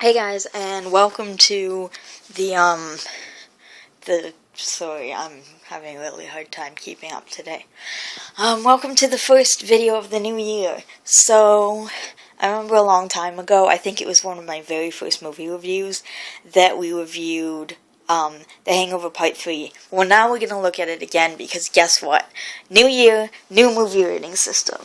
Hey guys, and welcome to sorry, I'm having a really hard time keeping up today. Welcome to the first video of the new year. So, I remember a long time ago, I think it was one of my very first movie reviews, that we reviewed, The Hangover Part 3. Well, now we're gonna look at it again, because guess what? New year, new movie rating system.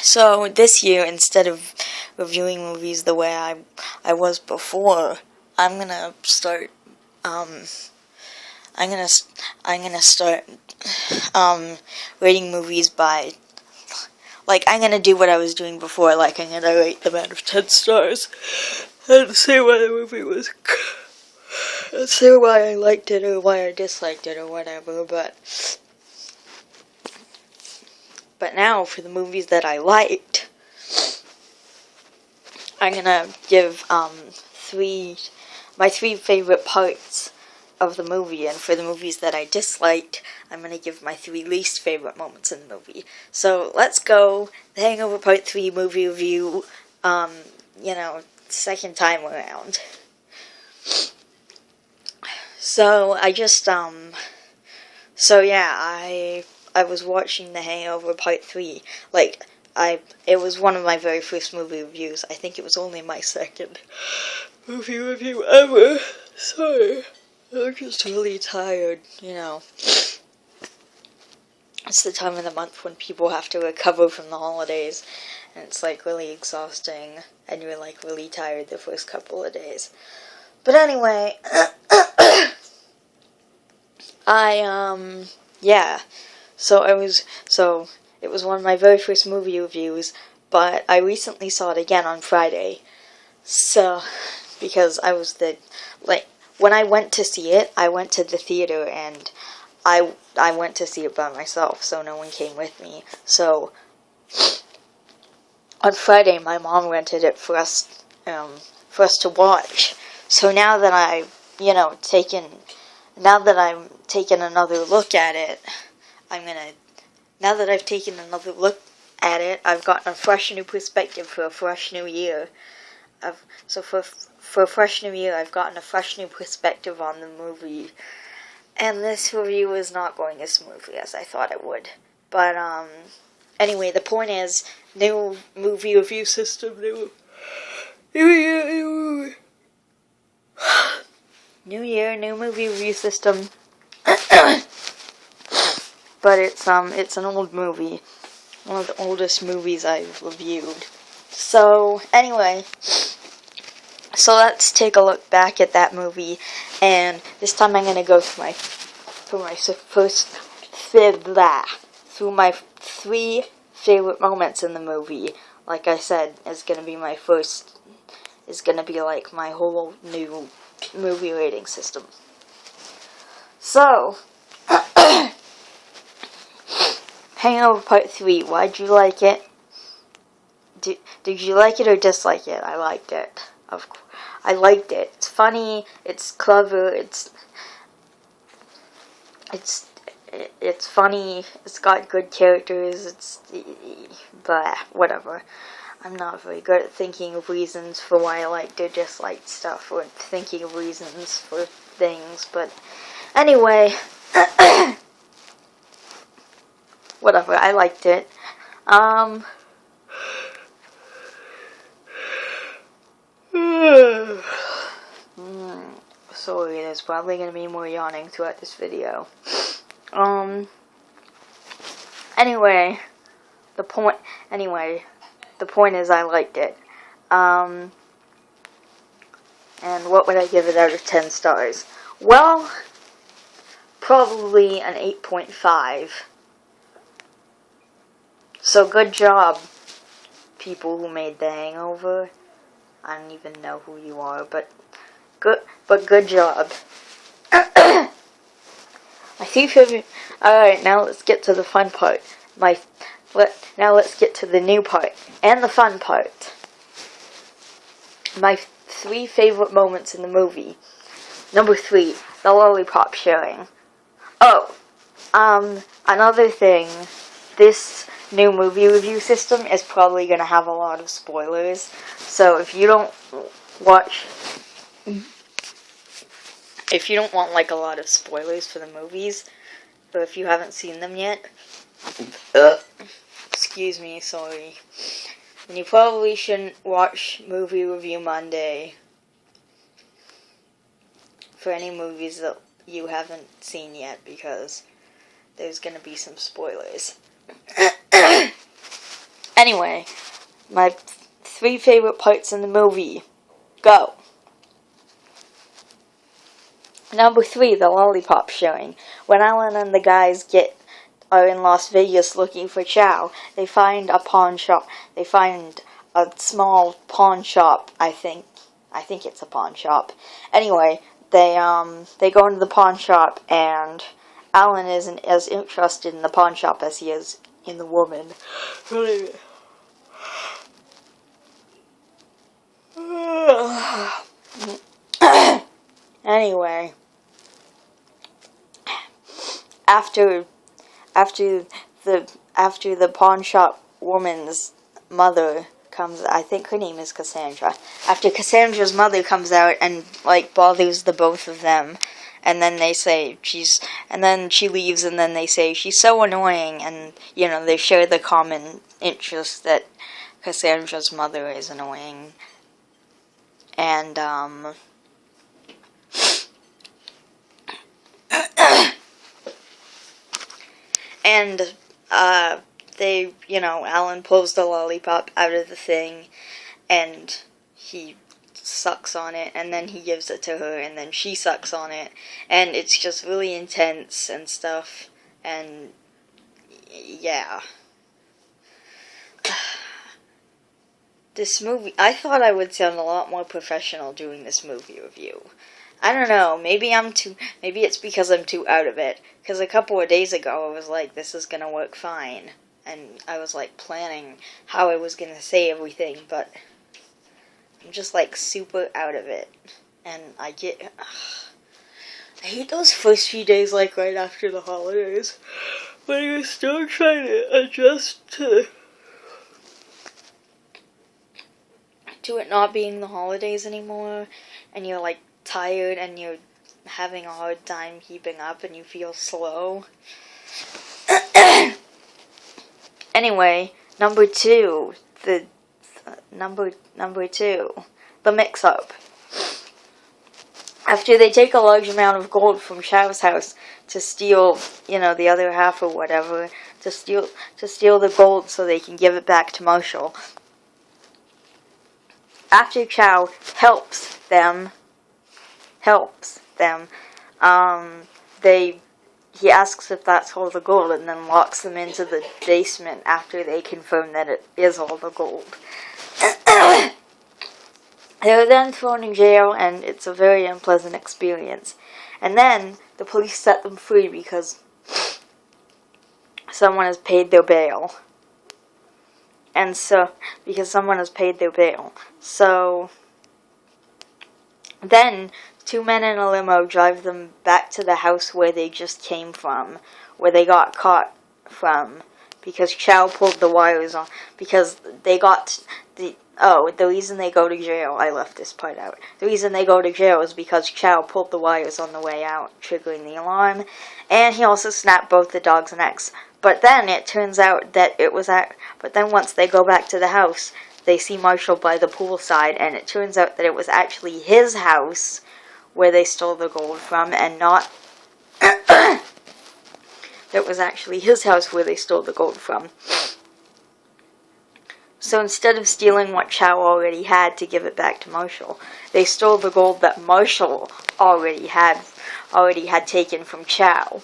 So, this year, instead of reviewing movies the way I was before, I'm gonna start rating movies by, like, I'm gonna do what I was doing before, like, I'm gonna rate them out of 10 stars and say why the movie was, and say why I liked it or why I disliked it or whatever. But now, for the movies that I liked, I'm gonna give my three favorite parts of the movie, and for the movies that I disliked, I'm gonna give my three least favorite moments in the movie. So let's go. The Hangover Part 3 movie review, second time around. So I was watching The Hangover Part 3, it was one of my very first movie reviews. I think it was only my second movie review ever. Sorry, I'm just really tired, It's the time of the month when people have to recover from the holidays, and it's, really exhausting, and you're, really tired the first couple of days. But anyway, it was one of my very first movie reviews, but I recently saw it again on Friday. So, because when I went to see it, I went to the theater, and I went to see it by myself, so no one came with me. So, on Friday, my mom rented it for us to watch. So now that I'm taking another look at it, I've gotten a fresh new perspective for a fresh new year. For a fresh new year, I've gotten a fresh new perspective on the movie. And this review is not going as smoothly as I thought it would. But, anyway, the point is, new movie review system, new year, new movie review system. But it's an old movie. One of the oldest movies I've reviewed. So, anyway, let's take a look back at that movie, and this time I'm gonna go through my three favorite moments in the movie. Like I said, is gonna be my whole new movie rating system. So, Hangover Part 3, why'd you like it? Did you like it or dislike it? I liked it. I liked it. It's funny, it's clever, it's funny, it's got good characters, but whatever. I'm not very good at thinking of reasons for why I liked or disliked stuff, or thinking of reasons for things, but anyway, whatever, I liked it. Sorry, there's probably going to be more yawning throughout this video. Anyway, the point is I liked it. And what would I give it out of 10 stars? Well, probably an 8.5. So good job, people who made The Hangover. I don't even know who you are, but good job. My three favorite. Alright, now let's get to the fun part. Now let's get to the new part and the fun part. My three favorite moments in the movie. Number 3, the lollipop sharing. Oh, another thing. This new movie review system is probably going to have a lot of spoilers. So if you don't want like a lot of spoilers for the movies, or if you haven't seen them yet, excuse me, sorry, then you probably shouldn't watch Movie Review Monday for any movies that you haven't seen yet, because there's going to be some spoilers. Anyway, my 3 favorite parts in the movie. Go! Number 3, the lollipop showing. When Alan and the guys are in Las Vegas looking for Chow, they find a pawn shop. They find a small pawn shop, I think. I think it's a pawn shop. Anyway, they go into the pawn shop, and Alan isn't as interested in the pawn shop as he is in the woman. Anyway, after the pawn shop woman's mother comes, I think her name is Cassandra. After Cassandra's mother comes out and bothers the both of them, and then then she leaves, and then they say she's so annoying, and they share the common interest that Cassandra's mother is annoying, and Alan pulls the lollipop out of the thing, and he sucks on it, and then he gives it to her, and then she sucks on it, and it's just really intense and stuff, and yeah. This movie, I thought I would sound a lot more professional doing this movie review. I don't know, maybe it's because I'm too out of it, because a couple of days ago I was like, this is gonna work fine, and I was planning how I was gonna say everything, but I'm just super out of it, and I hate those first few days right after the holidays, when you're still trying to adjust to it not being the holidays anymore, and you're tired, and you're having a hard time keeping up, and you feel slow. Anyway, number 2, the mix-up. After they take a large amount of gold from Chow's house to steal, the other half or whatever, to steal the gold so they can give it back to Marshall. After Chow helps them, he asks if that's all the gold, and then locks them into the basement after they confirm that it is all the gold. They're then thrown in jail, and it's a very unpleasant experience. And then the police set them free because someone has paid their bail. So then 2 men in a limo drive them back to the house where they just came from, where they got caught from, because Chow pulled the wires on, because they got the reason they go to jail, I left this part out. The reason they go to jail is because Chow pulled the wires on the way out, triggering the alarm, and he also snapped both the dogs' necks. But then it turns out that but then once they go back to the house, they see Marshall by the poolside, and it turns out that it was actually his house where they stole the gold from, and not it was actually his house where they stole the gold from. So instead of stealing what Chow already had to give it back to Marshall, they stole the gold that Marshall already had taken from Chow.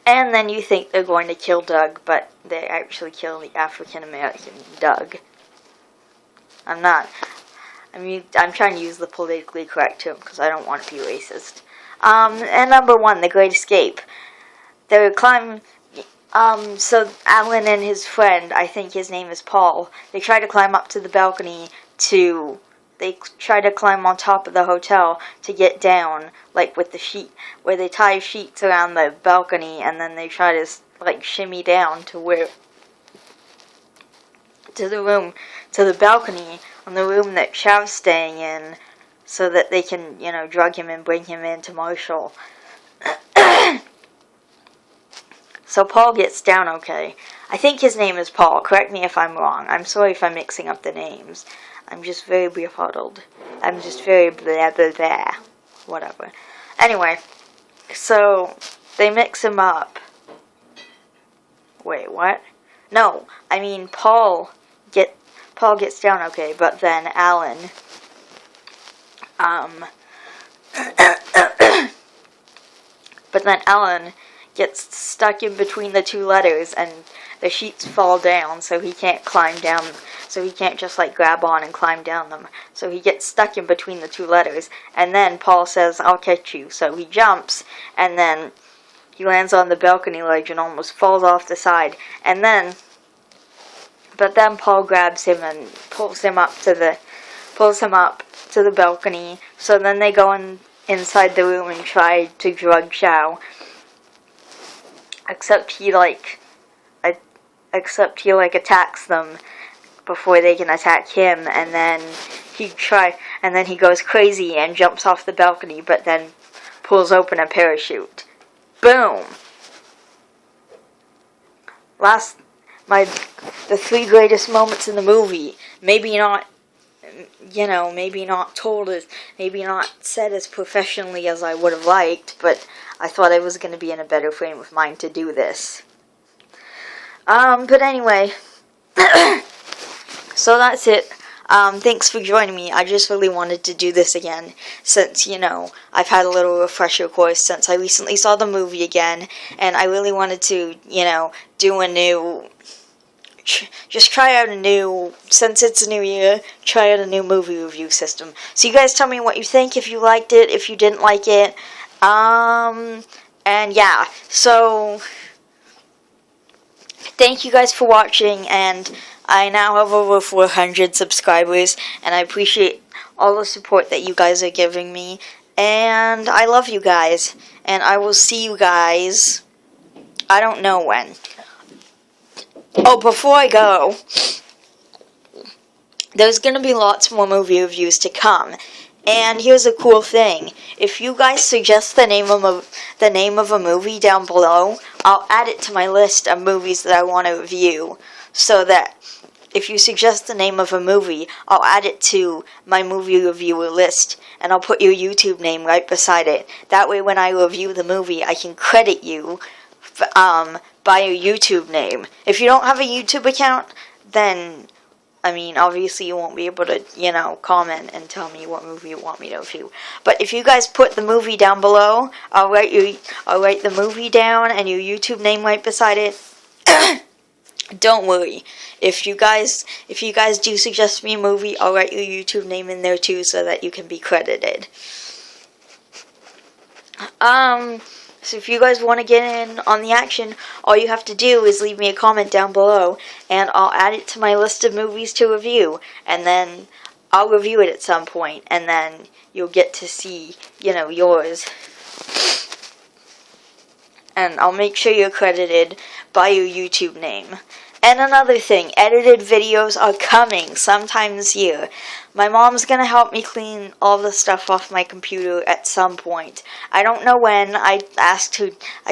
And then you think they're going to kill Doug, but they actually kill the African-American Doug. I'm trying to use the politically correct term because I don't want to be racist. And number 1, The Great Escape. They're climbing. So Alan and his friend, I think his name is Paul, they try to climb up to the balcony they try to climb on top of the hotel to get down, with the sheet, where they tie sheets around the balcony, and then they try to like shimmy down to the balcony on the room that Chav's staying in, so that they can, drug him and bring him into Marshall. So Paul gets down okay. I think his name is Paul. Correct me if I'm wrong. I'm sorry if I'm mixing up the names. I'm just very befuddled. I'm just very blah blah blah. Whatever. Anyway, so they mix him up. Wait, what? No, I mean Paul gets down okay, but then Alan gets stuck in between the two letters, and the sheets fall down, so he can't climb down, so he can't just like grab on and climb down them. So he gets stuck in between the two letters, and then Paul says, "I'll catch you." So he jumps, and then he lands on the balcony ledge and almost falls off the side. But then Paul grabs him and pulls him up to the balcony. So then they go inside the room and try to drug Chow. Except he attacks them before they can attack him, and then he goes crazy and jumps off the balcony, but then pulls open a parachute. Boom! The three greatest moments in the movie. Maybe not said as professionally as I would have liked, but I thought I was going to be in a better frame of mind to do this. But anyway, so that's it. Thanks for joining me. I just really wanted to do this again, since, I've had a little refresher course since I recently saw the movie again, and I really wanted to, since it's a new year, try out a new movie review system. So you guys tell me what you think, if you liked it, if you didn't like it, and yeah, so thank you guys for watching, and I now have over 400 subscribers, and I appreciate all the support that you guys are giving me, and I love you guys, and I will see you guys, I don't know when. Oh, before I go, there's going to be lots more movie reviews to come, and here's a cool thing. If you guys suggest the name of a movie down below, I'll add it to my list of movies that I want to review, so that if you suggest the name of a movie, I'll add it to my movie reviewer list, and I'll put your YouTube name right beside it. That way when I review the movie, I can credit you by your YouTube name. If you don't have a YouTube account, then, obviously you won't be able to, comment and tell me what movie you want me to review. But if you guys put the movie down below, I'll write the movie down and your YouTube name right beside it. Don't worry. If you guys do suggest me a movie, I'll write your YouTube name in there too, so that you can be credited. So if you guys want to get in on the action, all you have to do is leave me a comment down below, and I'll add it to my list of movies to review, and then I'll review it at some point, and then you'll get to see, yours. And I'll make sure you're credited by your YouTube name. And another thing, edited videos are coming sometime this year. My mom's gonna help me clean all the stuff off my computer at some point. I don't know when. I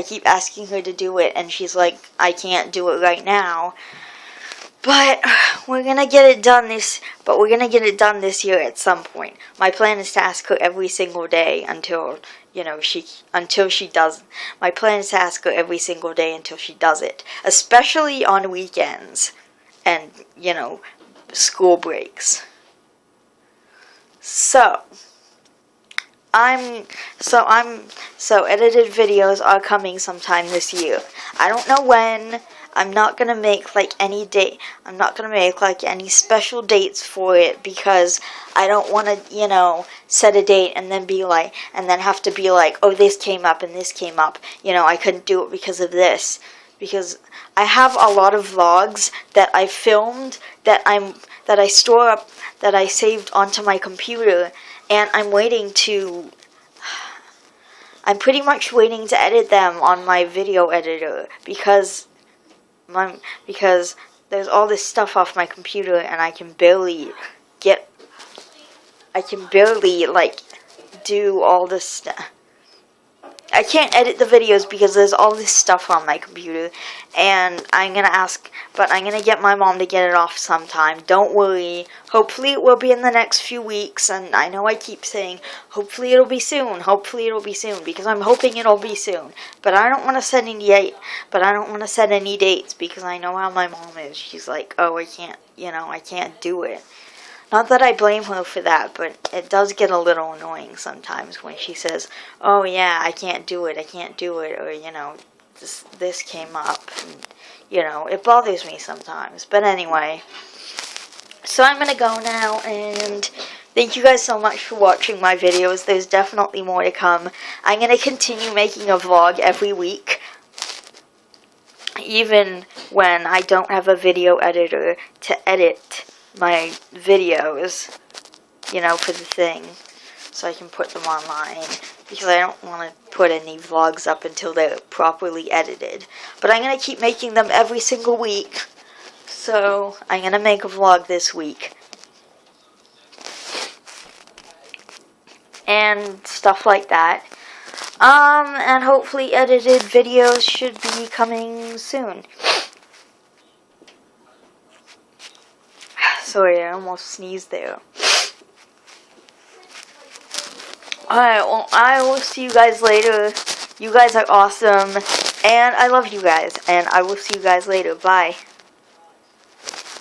keep asking her to do it, and she's like, I can't do it right now. But we're gonna get it done this year at some point. My plan is to ask her every single day until she does. My plan is to ask her every single day until she does it, especially on weekends and, school breaks. So edited videos are coming sometime this year. I don't know when. I'm not gonna make any special dates for it, because I don't want to, set a date and then have to be like, oh, this came up and this came up. I couldn't do it because of this. Because I have a lot of vlogs that I filmed that I store up, that I saved onto my computer, and I'm waiting to I'm pretty much waiting to edit them on my video editor because there's all this stuff off my computer and I can barely like do all this stuff. I can't edit the videos because there's all this stuff on my computer, and I'm gonna get my mom to get it off sometime. Don't worry. Hopefully it will be in the next few weeks, and I know I keep saying, hopefully it'll be soon, because I'm hoping it'll be soon. But I don't want to set any dates, because I know how my mom is. She's like, oh, I can't do it. Not that I blame her for that, but it does get a little annoying sometimes when she says, oh yeah, I can't do it, or, this came up, and, it bothers me sometimes. But anyway, so I'm going to go now, and thank you guys so much for watching my videos. There's definitely more to come. I'm going to continue making a vlog every week, even when I don't have a video editor to edit my videos, for the thing, so I can put them online, because I don't want to put any vlogs up until they're properly edited. But I'm going to keep making them every single week, so I'm going to make a vlog this week. And stuff like that. And hopefully edited videos should be coming soon. Sorry, I almost sneezed there. Alright, well, I will see you guys later. You guys are awesome, and I love you guys, and I will see you guys later. Bye.